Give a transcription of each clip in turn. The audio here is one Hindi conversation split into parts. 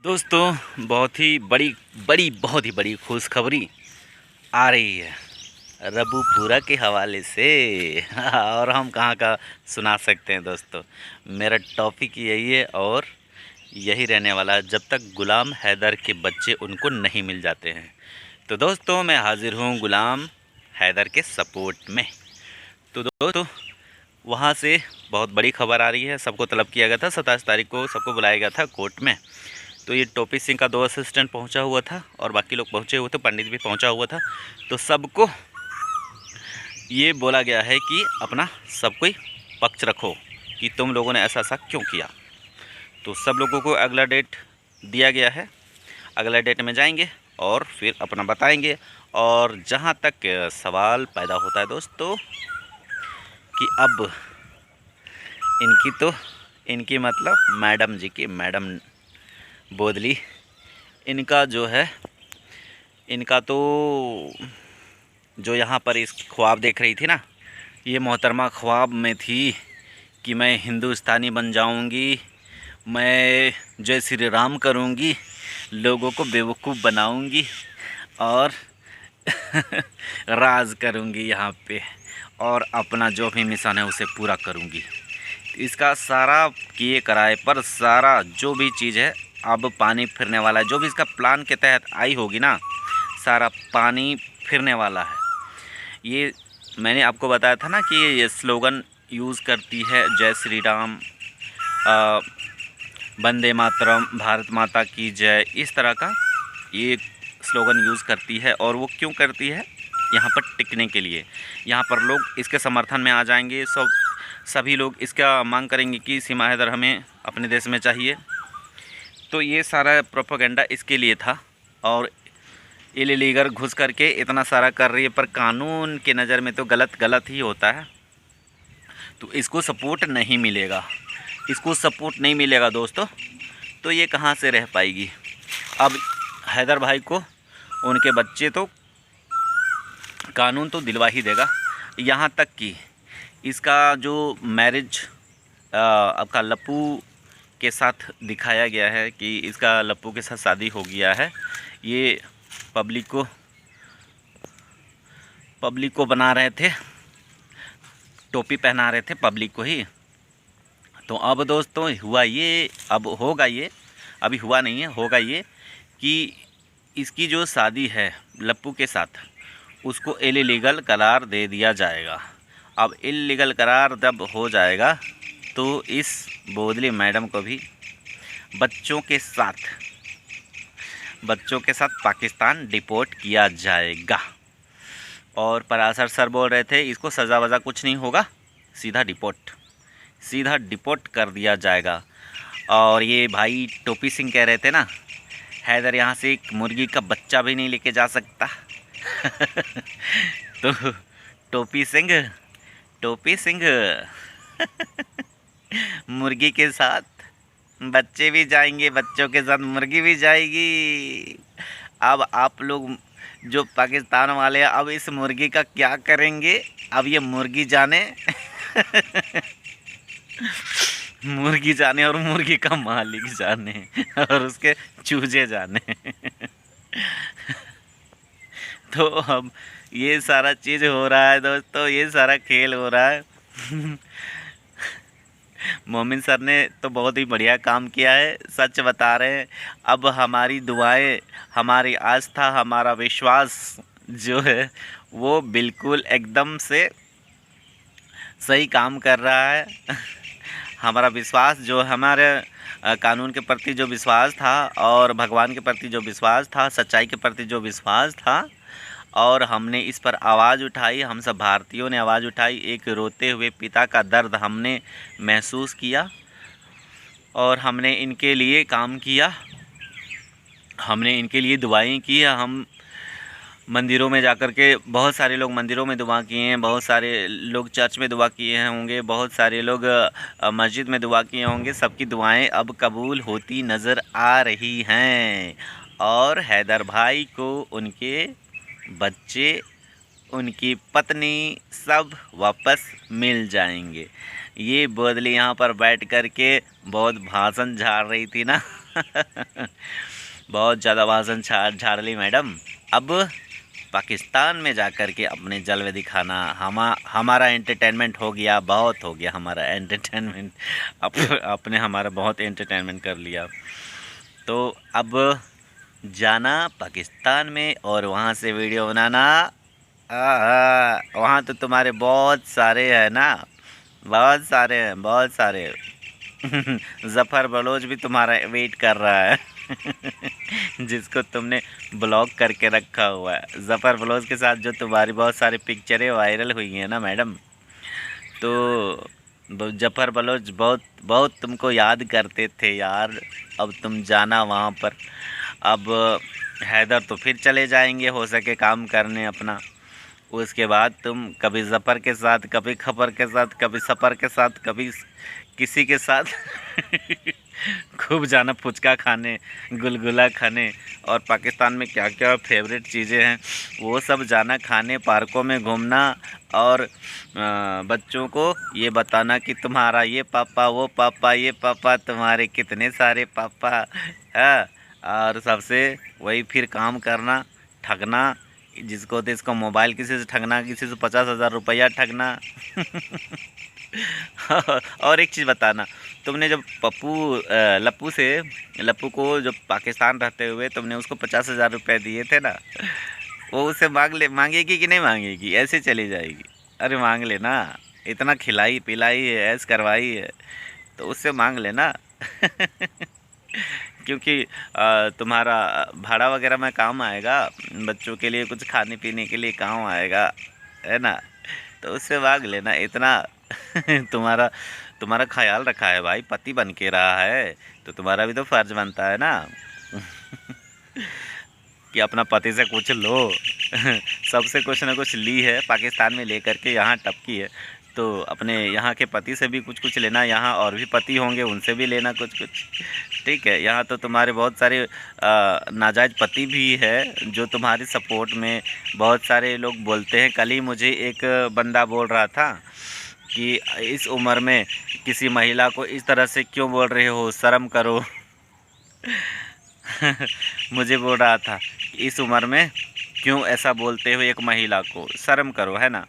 दोस्तों बहुत ही बड़ी खुशखबरी आ रही है रबूपुरा के हवाले से। और हम कहाँ का सुना सकते हैं दोस्तों। मेरा टॉपिक यही है और यही रहने वाला है जब तक गुलाम हैदर के बच्चे उनको नहीं मिल जाते हैं। तो दोस्तों मैं हाजिर हूँ गुलाम हैदर के सपोर्ट में। तो दोस्तों वहाँ से बहुत बड़ी खबर आ रही है। सबको तलब किया गया था, 27 तारीख को सबको बुलाया गया था कोर्ट में। तो ये टोपी सिंह का 2 असिस्टेंट पहुंचा हुआ था और बाकी लोग पहुंचे हुए थे, पंडित भी पहुंचा हुआ था। तो सबको ये बोला गया है कि अपना सब कोई पक्ष रखो कि तुम लोगों ने ऐसा ऐसा क्यों किया। तो सब लोगों को अगला डेट दिया गया है। अगला डेट में जाएंगे और फिर अपना बताएंगे। और जहाँ तक सवाल पैदा होता है दोस्तों कि अब इनकी मतलब मैडम जी की, मैडम बोदली, इनका जो है इनका तो जो यहाँ पर इस ख्वाब देख रही थी ना, ये मोहतरमा ख्वाब में थी कि मैं हिंदुस्तानी बन जाऊंगी, मैं जय श्री राम करूंगी, लोगों को बेवकूफ़ बनाऊंगी और राज करूंगी यहाँ पे और अपना जो भी मिशन है उसे पूरा करूंगी। इसका सारा किए कराए पर सारा जो भी चीज़ है अब पानी फिरने वाला है। जो भी इसका प्लान के तहत आई होगी ना, सारा पानी फिरने वाला है। ये मैंने आपको बताया था ना कि ये स्लोगन यूज़ करती है, जय श्री राम, वंदे मातरम, भारत माता की जय, इस तरह का ये स्लोगन यूज़ करती है। और वो क्यों करती है? यहाँ पर टिकने के लिए। यहाँ पर लोग इसके समर्थन में आ जाएंगे। सभी लोग इसका मांग करेंगे कि सीमा हैदर हमें अपने देश में चाहिए। तो ये सारा प्रोपेगेंडा इसके लिए था। और इलीगल घुस करके इतना सारा कर रही है, पर कानून के नज़र में तो गलत ही होता है। तो इसको सपोर्ट नहीं मिलेगा, इसको सपोर्ट नहीं मिलेगा दोस्तों। तो ये कहाँ से रह पाएगी। अब हैदर भाई को उनके बच्चे तो कानून तो दिलवा ही देगा। यहाँ तक कि इसका जो मैरिज आपका लप्पू के साथ दिखाया गया है कि इसका लप्पू के साथ शादी हो गया है, ये पब्लिक को बना रहे थे, टोपी पहना रहे थे पब्लिक को ही। तो अब दोस्तों हुआ ये, अब होगा ये, अभी हुआ नहीं है, होगा ये कि इसकी जो शादी है लप्पू के साथ उसको इलीगल करार दे दिया जाएगा। अब इलीगल करार जब हो जाएगा तो इस बोदली मैडम को भी बच्चों के साथ पाकिस्तान डिपोर्ट किया जाएगा। और पराशर सर बोल रहे थे इसको सज़ा वज़ा कुछ नहीं होगा, सीधा डिपोर्ट कर दिया जाएगा। और ये भाई टोपी सिंह कह रहे थे ना, हैदर यहाँ से एक मुर्गी का बच्चा भी नहीं लेके जा सकता। तो टोपी सिंह मुर्गी के साथ बच्चे भी जाएंगे, बच्चों के साथ मुर्गी भी जाएगी। अब आप लोग जो पाकिस्तान वाले हैं, अब इस मुर्गी का क्या करेंगे? अब ये मुर्गी जाने मुर्गी जाने और मुर्गी का मालिक जाने और उसके चूजे जाने। तो अब ये सारा चीज़ हो रहा है दोस्तों, ये सारा खेल हो रहा है। मोमिन सर ने तो बहुत ही बढ़िया काम किया है, सच बता रहे हैं। अब हमारी दुआएं, हमारी आस्था, हमारा विश्वास जो है वो बिल्कुल एकदम से सही काम कर रहा है। हमारा विश्वास जो हमारे कानून के प्रति जो विश्वास था और भगवान के प्रति जो विश्वास था, सच्चाई के प्रति जो विश्वास था, और हमने इस पर आवाज़ उठाई, हम सब भारतीयों ने आवाज़ उठाई। एक रोते हुए पिता का दर्द हमने महसूस किया और हमने इनके लिए काम किया, हमने इनके लिए दुआएं की। हम मंदिरों में जाकर के, बहुत सारे लोग मंदिरों में दुआ किए हैं, बहुत सारे लोग चर्च में दुआ किए होंगे, बहुत सारे लोग मस्जिद में दुआ किए होंगे। सबकी दुआएं अब कबूल होती नज़र आ रही हैं और हैदर भाई को उनके बच्चे, उनकी पत्नी सब वापस मिल जाएंगे। ये बोदली यहाँ पर बैठ कर के बहुत भाषण झाड़ रही थी ना। बहुत ज़्यादा भाषण झाड़ ली मैडम। अब पाकिस्तान में जाकर के अपने जलवे दिखाना, हमारा एंटरटेनमेंट हो गया, बहुत हो गया हमारा एंटरटेनमेंट। अपने हमारा बहुत एंटरटेनमेंट कर लिया। तो अब जाना पाकिस्तान में और वहाँ से वीडियो बनाना। वहाँ तो तुम्हारे बहुत सारे हैं ना, बहुत सारे हैं, बहुत सारे। ज़फ़र बलोच भी तुम्हारा वेट कर रहा है। जिसको तुमने ब्लॉक करके रखा हुआ है। ज़फ़र बलोच के साथ जो तुम्हारी बहुत सारी पिक्चरें वायरल हुई हैं ना मैडम, तो ज़फ़र बलोच बहुत बहुत तुमको याद करते थे यार। अब तुम जाना वहाँ पर। अब हैदर तो फिर चले जाएंगे हो सके काम करने अपना। उसके बाद तुम कभी ज़फ़र के साथ, कभी खबर के साथ, कभी सफ़र के साथ, कभी किसी के साथ खूब जाना फुचका खाने, गुलगुला खाने, और पाकिस्तान में क्या क्या फेवरेट चीज़ें हैं वो सब जाना खाने, पार्कों में घूमना, और बच्चों को ये बताना कि तुम्हारा ये पापा, वो पापा, ये पापा, तुम्हारे कितने सारे पापा है। और सबसे वही फिर काम करना, ठगना, जिसको जिसको मोबाइल किसी से ठगना, किसी से 50,000 रुपया ठगना। और एक चीज़ बताना, तुमने जब लप्पू को जब पाकिस्तान रहते हुए तुमने उसको 50,000 रुपये दिए थे ना, वो उससे मांगेगी कि नहीं मांगेगी? ऐसे चली जाएगी। अरे मांग लेना, इतना खिलाई पिलाई है, ऐश करवाई है, तो उससे मांग लेना। क्योंकि तुम्हारा भाड़ा वगैरह में काम आएगा, बच्चों के लिए कुछ खाने पीने के लिए काम आएगा, है ना? तो उससे मांग लेना इतना। तुम्हारा तुम्हारा ख्याल रखा है भाई, पति बन के रहा है, तो तुम्हारा भी तो फर्ज बनता है ना। कि अपना पति से कुछ लो। सबसे कुछ ना कुछ ली है, पाकिस्तान में लेकर के यहाँ टपकी है, तो अपने यहाँ के पति से भी कुछ कुछ लेना। यहाँ और भी पति होंगे, उनसे भी लेना कुछ कुछ, ठीक है? यहाँ तो तुम्हारे बहुत सारे नाजायज़ पति भी है जो तुम्हारी सपोर्ट में, बहुत सारे लोग बोलते हैं। कल ही मुझे एक बंदा बोल रहा था कि इस उम्र में किसी महिला को इस तरह से क्यों बोल रहे हो, शर्म करो। मुझे बोल रहा था इस उम्र में क्यों ऐसा बोलते हो एक महिला को, शर्म करो, है ना?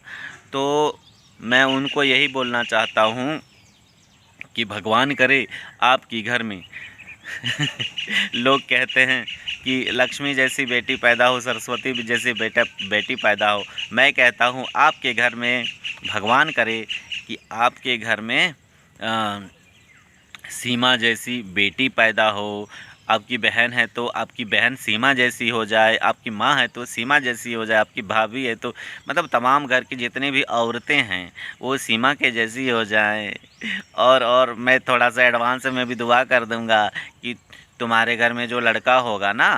तो मैं उनको यही बोलना चाहता हूँ कि भगवान करे आपकी घर में लोग कहते हैं कि लक्ष्मी जैसी बेटी पैदा हो, सरस्वती जैसी बेटी पैदा हो। मैं कहता हूँ आपके घर में भगवान करे कि आपके घर में सीमा जैसी बेटी पैदा हो। आपकी बहन है तो आपकी बहन सीमा जैसी हो जाए, आपकी माँ है तो सीमा जैसी हो जाए, आपकी भाभी है तो मतलब तमाम घर की जितनी भी औरतें हैं वो सीमा के जैसी हो जाएं। और मैं थोड़ा सा एडवांस में भी दुआ कर दूंगा कि तुम्हारे घर में जो लड़का होगा ना,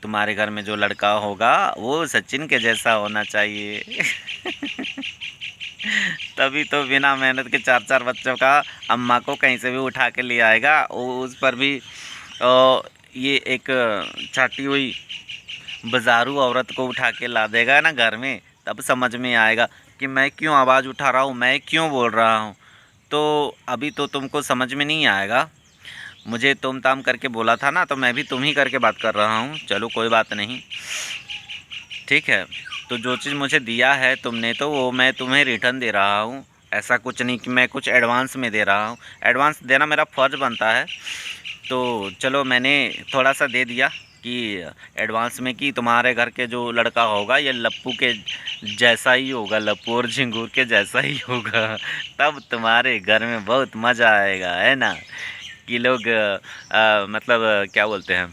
तुम्हारे घर में जो लड़का होगा वो सचिन के जैसा होना चाहिए। तभी तो बिना मेहनत के 4-4 बच्चों का अम्मा को कहीं से भी उठा के ले आएगा। उस पर भी ये एक छाटी हुई बाजारू औरत को उठा के ला देगा ना घर में, तब समझ में आएगा कि मैं क्यों आवाज़ उठा रहा हूँ, मैं क्यों बोल रहा हूँ। तो अभी तो तुमको समझ में नहीं आएगा। मुझे तुम ताम करके बोला था ना, तो मैं भी तुम ही करके बात कर रहा हूँ। चलो कोई बात नहीं, ठीक है? तो जो चीज़ मुझे दिया है तुमने, तो वो मैं तुम्हें रिटर्न दे रहा हूँ। ऐसा कुछ नहीं कि मैं कुछ एडवांस में दे रहा हूँ। एडवांस देना मेरा फ़र्ज़ बनता है। तो चलो मैंने थोड़ा सा दे दिया कि एडवांस में, कि तुम्हारे घर के जो लड़का होगा ये लप्पू के जैसा ही होगा, लप्पू और झिंगूर के जैसा ही होगा। तब तुम्हारे घर में बहुत मज़ा आएगा, है ना? कि लोग मतलब क्या बोलते हैं,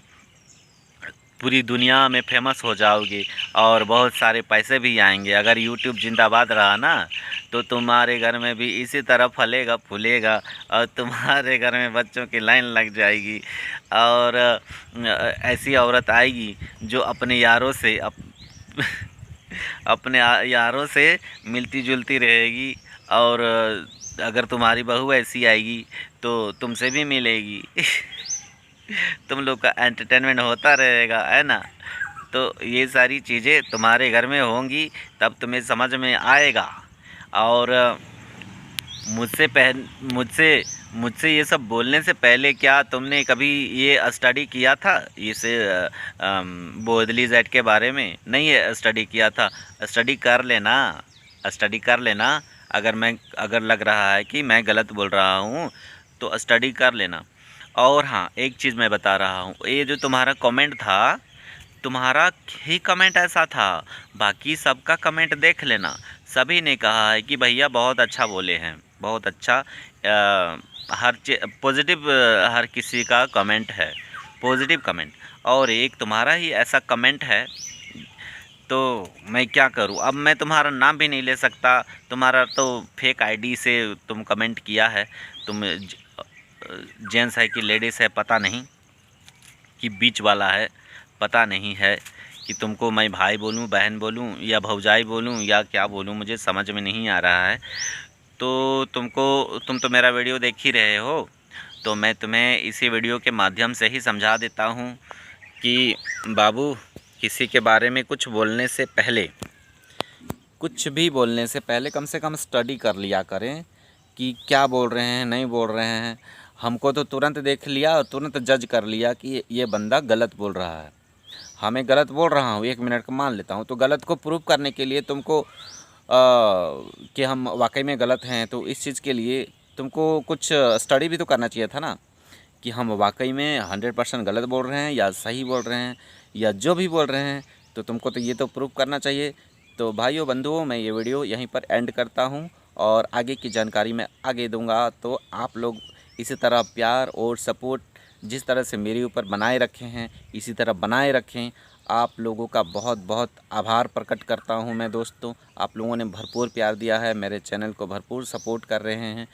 पूरी दुनिया में फेमस हो जाओगे और बहुत सारे पैसे भी आएंगे। अगर यूट्यूब जिंदाबाद रहा ना, तो तुम्हारे घर में भी इसी तरह फलेगा फूलेगा, और तुम्हारे घर में बच्चों की लाइन लग जाएगी। और ऐसी औरत आएगी जो अपने यारों से अपने यारों से मिलती जुलती रहेगी। और अगर तुम्हारी बहू ऐसी आएगी तो तुमसे भी मिलेगी। तुम लोग का एंटरटेनमेंट होता रहेगा, है ना? तो ये सारी चीज़ें तुम्हारे घर में होंगी, तब तुम्हें समझ में आएगा। और मुझसे मुझसे ये सब बोलने से पहले क्या तुमने कभी ये स्टडी किया था इसे बोधली जेट के बारे में? नहीं है स्टडी किया था? स्टडी कर लेना, स्टडी कर लेना। अगर लग रहा है कि मैं गलत बोल रहा हूँ तो स्टडी कर लेना। और हाँ, एक चीज़ मैं बता रहा हूँ, ये जो तुम्हारा कमेंट था, तुम्हारा ही कमेंट ऐसा था, बाकी सबका कमेंट देख लेना। सभी ने कहा है कि भैया बहुत अच्छा बोले हैं, बहुत अच्छा। हर पॉजिटिव हर किसी का कमेंट है, पॉजिटिव कमेंट। और एक तुम्हारा ही ऐसा कमेंट है, तो मैं क्या करूं? अब मैं तुम्हारा नाम भी नहीं ले सकता। तुम्हारा तो फेक आईडी से तुम कमेंट किया है। तुम जेंट्स है कि लेडीज़ है पता नहीं, कि बीच वाला है पता नहीं है, कि तुमको मैं भाई बोलूं, बहन बोलूं, या भौजाई बोलूं, या क्या बोलूं, मुझे समझ में नहीं आ रहा है। तो तुम तो मेरा वीडियो देख ही रहे हो, तो मैं तुम्हें इसी वीडियो के माध्यम से ही समझा देता हूँ कि बाबू, किसी के बारे में कुछ बोलने से पहले, कुछ भी बोलने से पहले कम से कम स्टडी कर लिया करें कि क्या बोल रहे हैं, नहीं बोल रहे हैं। हमको तो तुरंत देख लिया और तुरंत जज कर लिया कि ये बंदा गलत बोल रहा है। हमें गलत बोल रहा हूँ, 1 मिनट का मान लेता हूँ, तो गलत को प्रूव करने के लिए तुमको कि हम वाकई में गलत हैं, तो इस चीज़ के लिए तुमको कुछ स्टडी भी तो करना चाहिए था ना, कि हम वाकई में 100% गलत बोल रहे हैं या सही बोल रहे हैं, या जो भी बोल रहे हैं, तो तुमको तो ये तो प्रूव करना चाहिए। तो भाइयों बंधुओं, मैं ये वीडियो यहीं पर एंड करता हूँ और आगे की जानकारी मैं आगे दूंगा। तो आप लोग इसी तरह प्यार और सपोर्ट जिस तरह से मेरे ऊपर बनाए रखे हैं, इसी तरह बनाए रखें। आप लोगों का बहुत बहुत आभार प्रकट करता हूं मैं दोस्तों। आप लोगों ने भरपूर प्यार दिया है, मेरे चैनल को भरपूर सपोर्ट कर रहे हैं।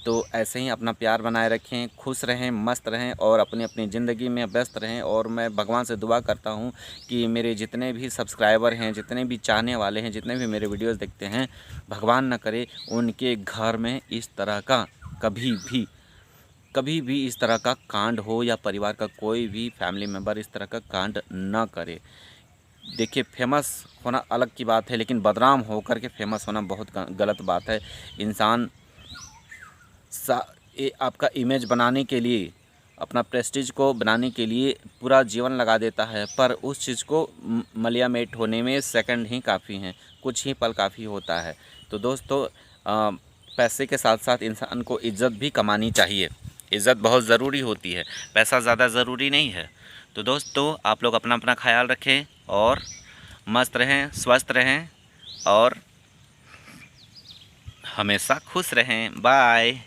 तो ऐसे ही अपना प्यार बनाए रखें, खुश रहें, मस्त रहें और अपनी अपनी ज़िंदगी में व्यस्त रहें। और मैं भगवान से दुआ करता हूं कि मेरे जितने भी सब्सक्राइबर हैं, जितने भी चाहने वाले हैं, जितने भी मेरे वीडियोस देखते हैं, भगवान न करे उनके घर में इस तरह का कभी भी इस तरह का कांड हो, या परिवार का कोई भी फैमिली मेम्बर इस तरह का कांड न करे। देखिए, फेमस होना अलग की बात है, लेकिन बदनाम होकर के फेमस होना बहुत गलत बात है। इंसान आपका इमेज बनाने के लिए, अपना प्रेस्टीज को बनाने के लिए पूरा जीवन लगा देता है, पर उस चीज़ को मलिया मेट होने में सेकंड ही काफ़ी हैं, कुछ ही पल काफ़ी होता है। तो दोस्तों, पैसे के साथ साथ इंसान को इज़्ज़त भी कमानी चाहिए। इज़्ज़त बहुत ज़रूरी होती है, पैसा ज़्यादा ज़रूरी नहीं है। तो दोस्तों, आप लोग अपना अपना ख्याल रखें और मस्त रहें, स्वस्थ रहें और हमेशा खुश रहें। बाय।